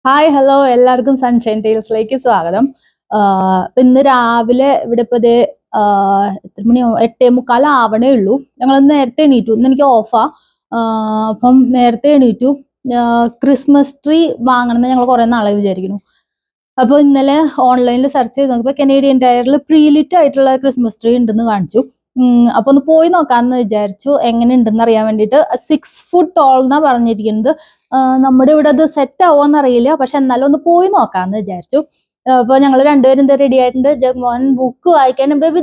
Hi hello എല്ലാവർക്കും sunshine ടൈൽസിലേക്ക് സ്വാഗതം. ഇന്ന് രാവിലെ ഇവിടെ ഇപ്പോൾ ഇത് എത്ര മണി 8:45 ആവണേ ഉള്ളൂ. ഞങ്ങൾ നേരത്തെ എണീറ്റു. ഇന്ന് എനിക്ക് ഓഫാ. അപ്പം നേരത്തെ എണീറ്റു. ക്രിസ്മസ് ട്രീ വാങ്ങണമെന്ന് ഞങ്ങൾ കുറേ നാളായി വിചാരിക്കുന്നു. അപ്പോൾ ഇന്നലെ ഓൺലൈനിൽ സെർച്ച് ചെയ്ത് നോക്കിയപ്പോൾ കനേഡിയൻ ടയറിൽ പ്രീലിറ്റ് ആയിട്ടുള്ള ക്രിസ്മസ് ട്രീ ഉണ്ടെന്ന് കാണിച്ചു. അപ്പൊ ഒന്ന് പോയി നോക്കാമെന്ന് വിചാരിച്ചു. എങ്ങനെ ഉണ്ടെന്ന് അറിയാൻ വേണ്ടിയിട്ട്. 6 foot ടോൾ എന്നാ പറഞ്ഞിരിക്കുന്നത്. നമ്മുടെ ഇവിടെ അത് സെറ്റ് ആവുമെന്ന് അറിയില്ല, പക്ഷെ എന്നാലും ഒന്ന് പോയി നോക്കാമെന്ന് വിചാരിച്ചു. അപ്പൊ ഞങ്ങൾ രണ്ടുപേരും റെഡി ആയിട്ടുണ്ട്. ജഗ്മോൻ ബുക്ക് വായിക്കാൻ. ബേബി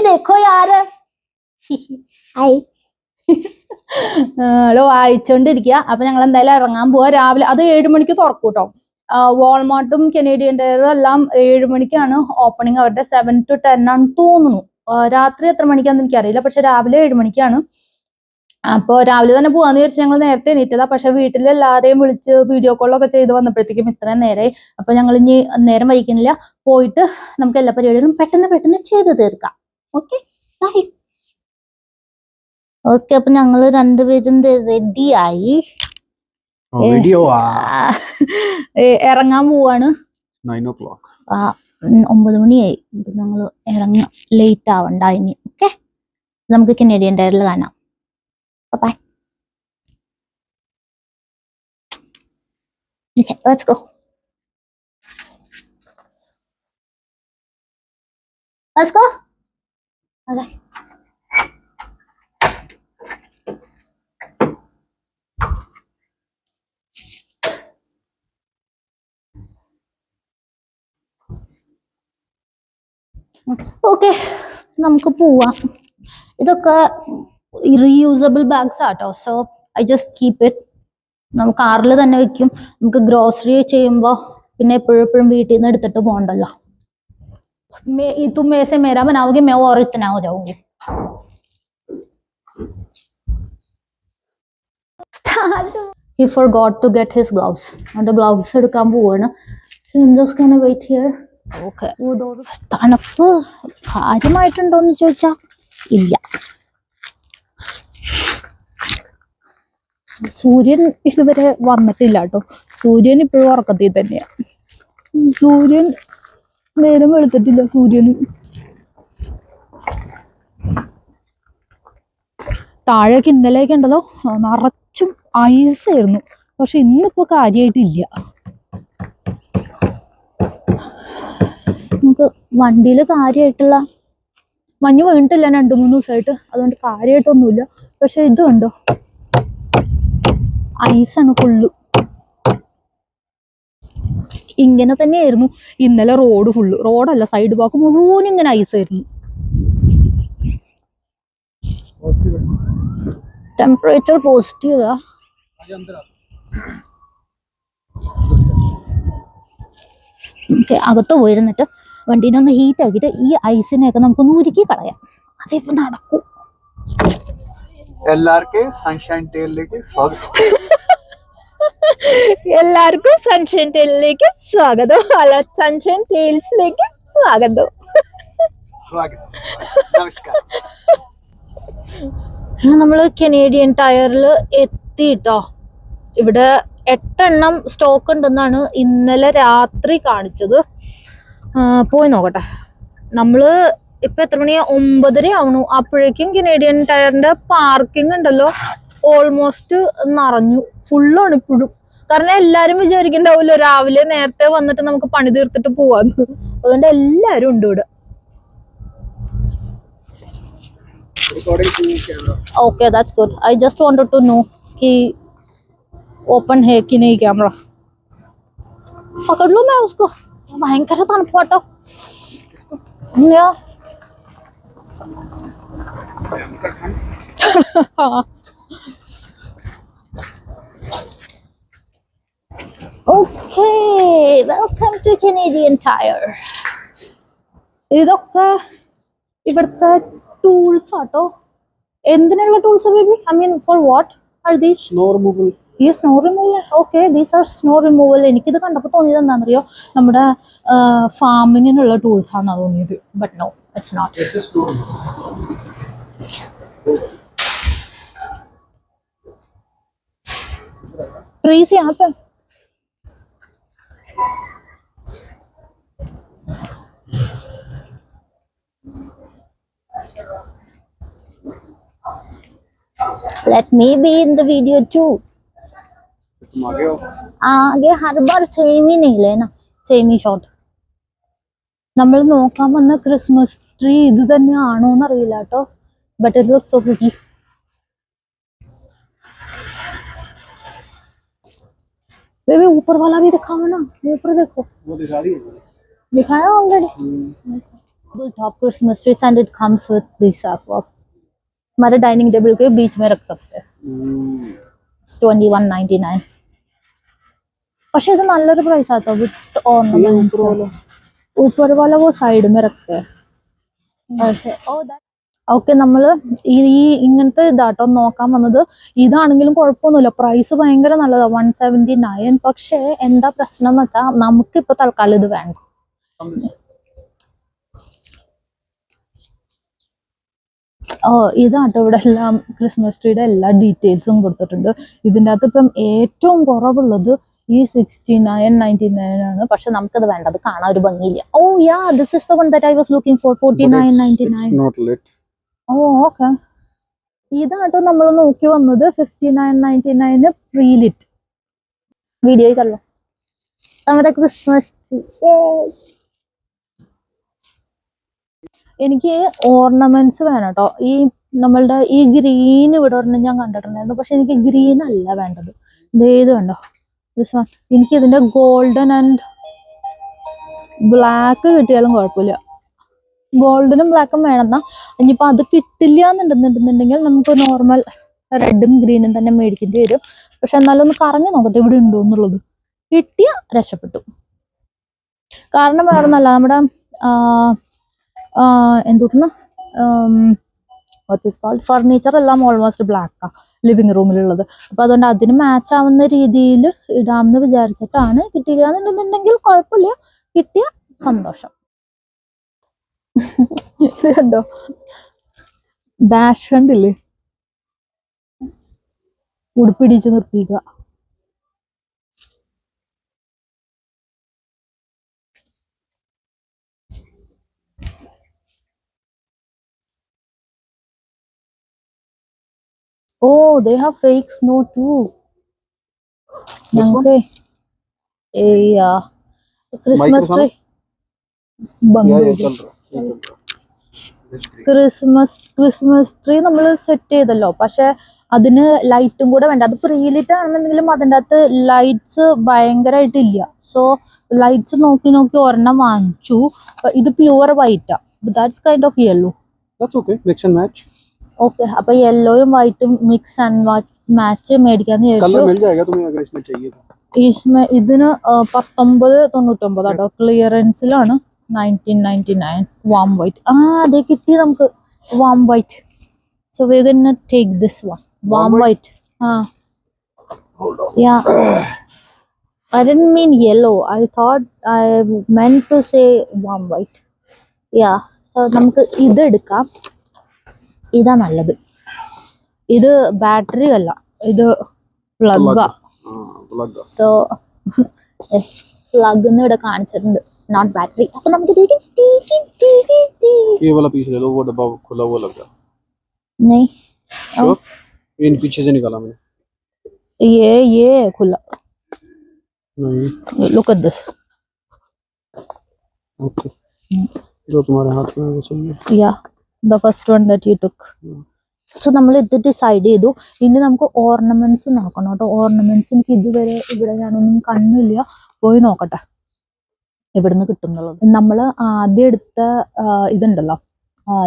ദേഖോ യാര് വായിച്ചോണ്ടിരിക്കുക. അപ്പൊ ഞങ്ങൾ എന്തായാലും ഇറങ്ങാൻ പോവാ. രാവിലെ അത് 7 മണിക്ക് തുറക്കും കേട്ടോ. വാൾമാർട്ടും കനേഡിയൻ ടയറും എല്ലാം 7 മണിക്കാണ് ഓപ്പണിംഗ്. അവരുടെ 7 to 10 ആണെന്ന് തോന്നുന്നു. രാത്രി എത്ര മണിക്കാന്ന് എനിക്കറിയില്ല, പക്ഷെ രാവിലെ 7 മണിക്കാണ്. അപ്പോൾ രാവിലെ തന്നെ പോവാന്ന് വിചാരിച്ചു ഞങ്ങൾ നേരത്തെ എണീറ്റതാ. പക്ഷെ വീട്ടിലെല്ലാരെയും വിളിച്ച് വീഡിയോ കോളൊക്കെ ചെയ്ത് വന്നപ്പോഴത്തേക്കും ഇത്രയും നേരമായി. അപ്പൊ ഞങ്ങൾ ഇനി നേരം വൈകുന്നില്ല, പോയിട്ട് നമുക്ക് എല്ലാ പരിപാടികളും പെട്ടെന്ന് ചെയ്ത് തീർക്കാം. Okay okay. അപ്പൊ ഞങ്ങൾ രണ്ടുപേരും റെഡിയായി ഇറങ്ങാൻ പോവാണ്. 9 o'clock. 9 മണിയായി. അപ്പൊ ഞങ്ങൾ ഇറങ്ങാം, ലേറ്റ് ആവണ്ട ഇനി. ഓക്കെ, നമുക്ക് കനേഡിയൻ ടയറിൽ കാണാം. Bye. Okay, let's go. Let's go. Okay. Okay, നമുക്ക് പോവാം. ഇതൊക്കെ റീയൂസബിൾ ബാഗ്സ് ആട്ടോ. So I just keep it. നമുക്ക് കാറിൽ തന്നെ വെക്കും. നമുക്ക് ഗ്രോസറി ചെയ്യുമ്പോൾ പിന്നെ എപ്പോഴും വീട്ടിൽ നിന്ന് എടുത്തിട്ട് പോകണ്ടല്ലോ. तुम ऐसे मेरा बनाओगे, मैं और इतना हो जाऊंगी. He forgot to get his gloves. And the gloves എടുക്കാൻ പോവാണ്. So I'm just gonna wait here. Okay. തണുപ്പ് കാര്യമായിട്ടുണ്ടോന്ന് ചോദിച്ചാ ഇല്ല. സൂര്യൻ ഇതുവരെ വന്നിട്ടില്ല കേട്ടോ. സൂര്യൻ ഇപ്പോഴും ഉറക്കത്തിൽ തന്നെയാ. സൂര്യൻ നേരം വെളുത്തിട്ടില്ല. സൂര്യന് താഴേക്ക് ഇന്നലെയൊക്കെ ഉണ്ടല്ലോ നിറച്ചും ഐസ് ആയിരുന്നു. പക്ഷെ ഇന്നിപ്പോ കാര്യമായിട്ടില്ല. നമുക്ക് വണ്ടിയിൽ കാര്യമായിട്ടുള്ള മഞ്ഞ് വീണിട്ടില്ല 2-3 ദിവസമായിട്ട്. അതുകൊണ്ട് കാര്യമായിട്ടൊന്നുമില്ല. പക്ഷെ ഇത് കണ്ടോ, ഐസാണ് ഫുള്ള്. ഇങ്ങനെ തന്നെയായിരുന്നു ഇന്നലെ. റോഡ് ഫുള്ള്, റോഡല്ല സൈഡ് വാക്ക് മുഴുവൻ ഇങ്ങനെ ഐസായിരുന്നു. ടെമ്പറേച്ചർ പോസിറ്റീവാ. ഓക്കെ, അകത്ത് പോയിരുന്നിട്ട് വണ്ടീനെ ഒന്ന് ഹീറ്റ് ആക്കിയിട്ട് ഈ ഐസിനെയൊക്കെ നമുക്കൊന്ന് ഉരുക്കി കളയാം. അതിപ്പോ നടക്കും. എല്ലാവർക്കും സൺഷൈൻ ടൈലിലേക്ക് സ്വാഗതം. എല്ലാവർക്കും സൺഷൈൻ ടൈലിലേക്ക് സ്വാഗതം. അല്ല, സൺഷൈൻ ടൈൽസിലേക്ക് സ്വാഗതം. നമസ്കാരം. നമ്മള് കനേഡിയൻ ടയറിൽ എത്തിട്ടോ. ഇവിടെ 8 എണ്ണം സ്റ്റോക്ക് ഉണ്ടെന്നാണ് ഇന്നലെ രാത്രി കാണിച്ചത്. പോയി നോക്കട്ടെ. നമ്മള് ഇപ്പൊ എത്ര മണിയാ? 9:30 ആവണു. അപ്പോഴേക്കും കനേഡിയൻ ടയറിന്റെ പാർക്കിംഗ് ഉണ്ടല്ലോ ഓൾമോസ്റ്റ് നിറഞ്ഞു. ഫുള്ളാണ് ഇപ്പോഴും. കാരണം എല്ലാരും വിചാരിക്കണ്ടാവുമല്ലോ രാവിലെ നേരത്തെ വന്നിട്ട് നമുക്ക് പണി തീർത്തിട്ട് പോവാന്ന്. അതുകൊണ്ട് എല്ലാരും ഉണ്ട് ഇവിടെ. Okay, that's good. I just wanted to know कि open है कि नहीं कैमरा. पकड़ लो मैं उसको. भयंकर तनपाटो. Okay, welcome to Canadian Tire. ഇതൊക്കെ ഇവിടുത്തെ ടൂൾസ് ആട്ടോ. എന്തിനുള്ള tools baby? I mean for what are these? Snow removal. ഈ snow removal. Okay, these are snow removal. എനിക്കിത് കണ്ടപ്പോൾ തോന്നിയത് എന്താണെന്നറിയോ, നമ്മുടെ ഫാമിങ്ങിനുള്ള ടൂൾസ് ആണെന്നാ തോന്നിയത്. But no, it's not. Trees यहाँ पे Let me be in the video too. तुम आगे हो ആകെ हर बार सेम ही नहीं लेना सेम ही ഷോട്ട് നമ്മൾ നോക്കാൻ വന്ന ക്രിസ്മസ് ട്രീ ഇത് തന്നെയാണോ എന്ന് അറിയില്ല കേട്ടോ but it looks so pretty baby ऊपर वाला भी दिखाओ ना ऊपर देखो वो दिखा रही है दिखाया already top Christmas tree and it comes with this as well हमारे डाइनिंग टेबल के बीच में रख सकते हैं 21.99 പക്ഷെ ഇത് നല്ലൊരു പ്രൈസ് ആട്ടോ വിത്ത് ഓർണമെന്റ്സ് ऊपर वाला वो साइड में रखते हैं ऐसे ഓക്കെ നമ്മള് ഈ ഇങ്ങനത്തെ ഇതാട്ടോ നോക്കാൻ വന്നത് ഇതാണെങ്കിലും കുഴപ്പമൊന്നുമില്ല പ്രൈസ് ഭയങ്കര നല്ലതാ 179 പക്ഷെ എന്താ പ്രശ്നം എന്ന് വെച്ചാൽ നമുക്ക് ഇപ്പൊ തൽക്കാലം ഇത് വേണ്ട ഇതാട്ടോ ഇവിടെ എല്ലാം ക്രിസ്മസ് ട്രീയുടെ എല്ലാ ഡീറ്റെയിൽസും കൊടുത്തിട്ടുണ്ട് ഇതിൻ്റെ അകത്ത് ഇപ്പം ഏറ്റവും കുറവുള്ളത് ഈ 69.99 ആണ് പക്ഷെ നമുക്കത് വേണ്ട അത് കാണാൻ ഒരു ഭംഗിയില്ല oh yeah this is the one that I was looking for 49.99 not lit oh okay ഇതാട്ടോ നമ്മൾ നോക്കി വന്നത് 59.99 പ്രീലിറ്റ് വീഡിയോ കല്ലോ നമ്മുടെ ക്രിസ്മസ് എനിക്ക് ഓർണമെന്റ്സ് വേണം കേട്ടോ ഈ നമ്മളുടെ ഈ ഗ്രീൻ ഇവിടെ ഒരെണ്ണം ഞാൻ കണ്ടിട്ടുണ്ടായിരുന്നു പക്ഷെ എനിക്ക് ഗ്രീൻ അല്ല വേണ്ടത് ഇത് കണ്ടോ എനിക്ക് ഇതിന്റെ ഗോൾഡൻ ആൻഡ് ബ്ലാക്ക് കിട്ടിയാലും കുഴപ്പമില്ല ഗോൾഡനും ബ്ലാക്കും വേണമെന്നാ ഇനിയിപ്പോൾ അത് കിട്ടില്ല എന്നുണ്ടെന്നുണ്ടെങ്കിൽ നമുക്ക് നോർമൽ റെഡും ഗ്രീനും തന്നെ മേടിക്കേണ്ടി വരും പക്ഷെ എന്നാലും ഒന്ന് കറങ്ങി നോക്കട്ടെ ഇവിടെ ഉണ്ടോ എന്നുള്ളത് കിട്ടിയ രക്ഷപ്പെട്ടു കാരണം വേറെ ഒന്നല്ല നമ്മുടെ എന്തുന്ന ഫർണിച്ചർ എല്ലാം ഓൾമോസ്റ്റ് ബ്ലാക്കാ ലിവിങ് റൂമിലുള്ളത് അപ്പൊ അതുകൊണ്ട് അതിന് മാച്ച് ആവുന്ന രീതിയിൽ ഇടാമെന്ന് വിചാരിച്ചിട്ടാണ് കിട്ടിയില്ല എന്നുണ്ടെന്നുണ്ടെങ്കിൽ കുഴപ്പമില്ല കിട്ടിയ സന്തോഷം എന്തോ ഡാഷ് കണ്ടില്ലേ ഉടുപ്പിടിച്ച് നിർത്തിക്കുക Oh, they have fake snow too. ഞങ്ങൾക്ക് ക്രിസ്മസ് ട്രീ ക്രിസ്മസ് ട്രീ നമ്മൾ സെറ്റ് ചെയ്തല്ലോ പക്ഷെ അതിന് ലൈറ്റും കൂടെ വേണ്ട അത് പ്രീലിറ്റ് ആണെന്നുണ്ടെങ്കിലും അതിൻ്റെ അകത്ത് ലൈറ്റ്സ് ഭയങ്കരമായിട്ടില്ല സോ ലൈറ്റ്സ് നോക്കി നോക്കി ഒരെണ്ണം വാങ്ങിച്ചു ഇത് പ്യുവർ വൈറ്റാ that's kind of yellow okay അപ്പൊ യെല്ലോയും വൈറ്റും മിക്സ് ആൻഡ് മാച്ച് മേടിക്കാന്ന് വിചാരിച്ചു ഇതിന് 1999 കേട്ടോ ക്ലിയറൻസിലാണ് 1999 വാം വൈറ്റ് അതെ കിട്ടി നമുക്ക് warm white so we gonna take this one warm white yeah I didn't mean yellow I thought I meant to say warm white yeah so നമുക്ക് ഇത് എടുക്കാം ഇതാ നല്ലത് ഇത് ബാറ്ററി അല്ല ഇത് പ്ലഗാ സോ പ്ലഗ് ഇവിടെ കാണിച്ചിട്ടുണ്ട് നോട്ട് ബാറ്ററി അപ്പൊ നമുക്ക് ये वाला पीस ले लो वो डब्बा खुला हुआ लग रहा नहीं श्योर इन पीछे से निकाला मैंने ये खुला नहीं look at this ओके जो तुम्हारे हाथ में है वो सही है yeah the first one that you took so നമ്മൾ ഇത് ഡിസൈഡ് ചെയ്തു ഇനി നമുക്ക് ഓർണമെന്റ്സ് നോക്കണം കേട്ടോ ഓർണമെന്റ്സ് എനിക്ക് ഇതുവരെ ഇവിടെ ഞാനൊന്നും കണ്ണില്ല പോയി നോക്കട്ടെ എവിടുന്ന് കിട്ടും എന്നുള്ളത് നമ്മൾ ആദ്യം എടുത്ത ഇതുണ്ടല്ലോ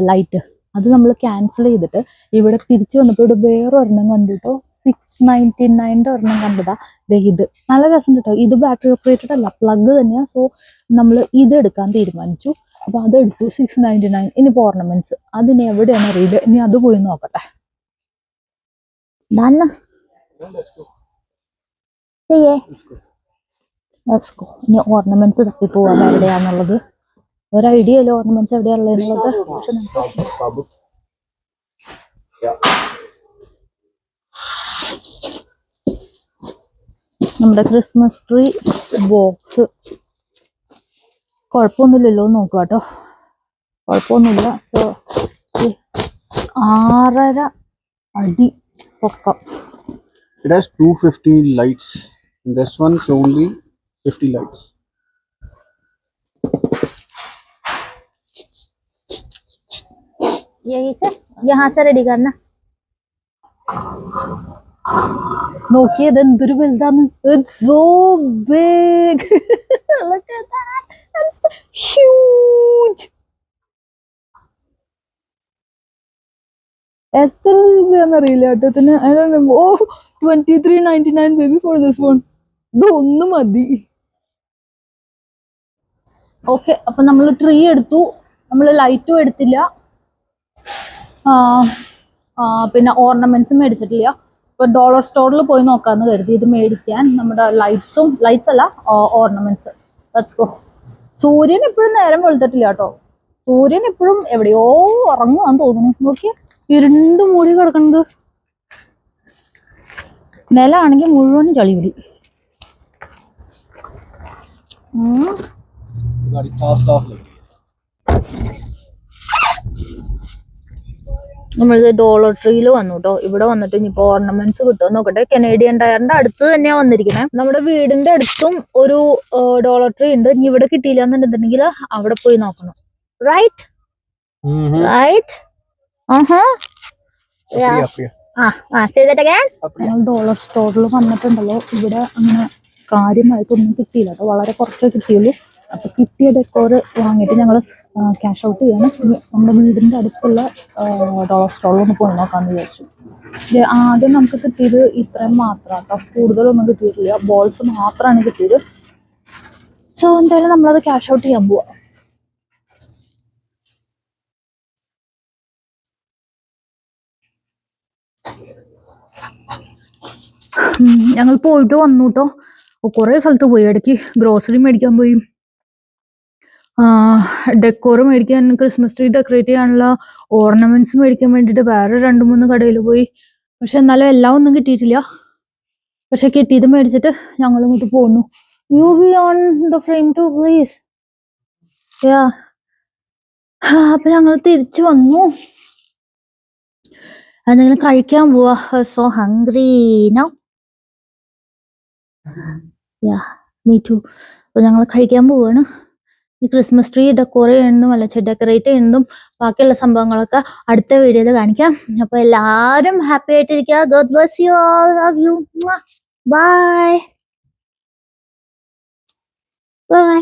ലൈറ്റ് അത് നമ്മൾ ക്യാൻസൽ ചെയ്തിട്ട് ഇവിടെ തിരിച്ചു വന്നപ്പോൾ ഇവിടെ വേറെ ഒരെണ്ണം കണ്ടിട്ടോ 699 ഒരെണ്ണം കണ്ടതാ ഇത് നല്ല രസം കേട്ടോ ഇത് ബാറ്ററി ഓപ്പറേറ്റഡ് അല്ല പ്ലഗ് തന്നെയാ സോ നമ്മൾ ഇത് എടുക്കാൻ തീരുമാനിച്ചു അപ്പൊ അതെടുത്തു 699 ഇനിയിപ്പോ ഓർണമെന്റ്സ് അതിന് എവിടെയാണ് അറിയില്ല ഇനി അത് പോയി നോക്കട്ടെ ഇനി ഓർണമെന്റ്സ് തപ്പി പോവാൻ എവിടെയാന്നുള്ളത് ഒരു ഐഡിയ അല്ല ഓർണമെന്റ്സ് എവിടെയാണുള്ളത് പക്ഷെ നമ്മുടെ ക്രിസ്മസ് ട്രീ ബോക്സ് കുഴപ്പമൊന്നുമില്ലല്ലോ നോക്കുക കേട്ടോ, കുഴപ്പമൊന്നുമില്ല. സോ 6.5 അടി പൊക്കം. It has 250 lights. This one's only 50 lights. यही से यहाँ से रेडी करना. നോക്കിയേ ഇത് എന്തൊരു വലുതാണ്. It's so big. Look at that. That's huge. എത്ര രൂപയാന്ന് അറിയില്ല കേട്ടോ ഇതിന്. 23.99 baby for this one. ഇത് ഒന്ന് മതി. ഓക്കെ, അപ്പൊ നമ്മൾ ട്രീ എടുത്തു, നമ്മൾ ലൈറ്റും എടുത്തില്ല, പിന്നെ ഓർണമെന്റ്സും മേടിച്ചിട്ടില്ല. ഇപ്പൊ ഡോളർ സ്റ്റോറിൽ പോയി നോക്കാന്ന് കരുതി ഇത് മേടിക്കാൻ. നമ്മുടെ ലൈറ്റ്സ് അല്ല, ഓർണമെന്റ്സ്. Let's go. സൂര്യൻ ഇപ്പോഴും നേരം വെളുത്തിട്ടില്ല കേട്ടോ. സൂര്യൻ ഇപ്പോഴും എവിടെയോ ഉറങ്ങുവാന്ന് തോന്നുന്നു. നോക്കി ഇരുണ്ട് മൂടി കിടക്കുന്നത്. നിലാണെങ്കിൽ മുഴുവനും ചളി പിടി. गाड़ी साफ लगी है. നമ്മളിത് ഡോളർ ട്രീയിൽ വന്നു കേട്ടോ. ഇവിടെ വന്നിട്ട് ഇനിയിപ്പോ ഓർണമെന്റ്സ് കിട്ടുമോ നോക്കട്ടെ. കനേഡിയൻ ടയറിന്റെ അടുത്ത് തന്നെയാ വന്നിരിക്കുന്നത്. നമ്മുടെ വീടിന്റെ അടുത്തും ഒരു ഡോളർ ട്രീ ഉണ്ട്. ഇനി ഇവിടെ കിട്ടിയില്ല എന്നുണ്ടെന്നുണ്ടെങ്കിൽ അവിടെ പോയി നോക്കണം. Right right. ഡോളർ സ്റ്റോറിൽ വന്നിട്ടുണ്ടല്ലോ. ഇവിടെ അങ്ങനെ കാര്യമായിട്ടൊന്നും കിട്ടിയില്ല കേട്ടോ, വളരെ കുറച്ചേ കിട്ടിയുള്ളൂ. അപ്പൊ കിട്ടിയ ഡെക്കോറ് വാങ്ങിയിട്ട് ഞങ്ങൾ ക്യാഷ് ഔട്ട് ചെയ്യാണ്. നമ്മുടെ വീടിന്റെ അടുത്തുള്ള ഡോളർ സ്റ്റോറിൽ ഒന്ന് പോയി നോക്കാന്ന് വിചാരിച്ചു. ആദ്യം നമുക്ക് കിട്ടിയത് ഇത്രയും മാത്രം കേട്ടോ, കൂടുതലൊന്നും കിട്ടിയിട്ടില്ല. ബോൾസ് മാത്രമാണ് കിട്ടിയത്. സോ എന്തായാലും നമ്മളത് ക്യാഷ് ഔട്ട് ചെയ്യാൻ പോവാ. ഞങ്ങൾ പോയിട്ട് വന്നു കേട്ടോ. കുറെ സ്ഥലത്ത് പോയി. ഇടയ്ക്ക് ഗ്രോസറി മേടിക്കാൻ പോയി, ഡെക്കോർ മേടിക്കാൻ, ക്രിസ്മസ് ട്രീ ഡെക്കറേറ്റ് ചെയ്യാനുള്ള ഓർണമെന്റ്സ് മേടിക്കാൻ വേണ്ടിയിട്ട് വേറെ 2-3 കടയിൽ പോയി. പക്ഷെ എന്നാലും എല്ലാം ഒന്നും കിട്ടിയിട്ടില്ല. പക്ഷെ കിട്ടിയത് മേടിച്ചിട്ട് ഞങ്ങൾ ഇങ്ങോട്ട് പോന്നു. You be on the frame too please. അപ്പൊ ഞങ്ങൾ തിരിച്ചു വന്നു. എന്തെങ്കിലും കഴിക്കാൻ പോവാ. So hungry now. Me too. അപ്പൊ ഞങ്ങൾ കഴിക്കാൻ പോവാണ്. ഈ ക്രിസ്മസ് ട്രീ ഡെക്കോർ ചെയ്യുന്നതും അല്ല ഡെക്കറേറ്റ് ചെയ്യുന്നതും ബാക്കിയുള്ള സംഭവങ്ങളൊക്കെ അടുത്ത വീഡിയോയിൽ കാണിക്കാം. അപ്പൊ എല്ലാവരും ഹാപ്പി ആയിട്ടിരിക്കുക. God bless you all. Love you. Bye bye.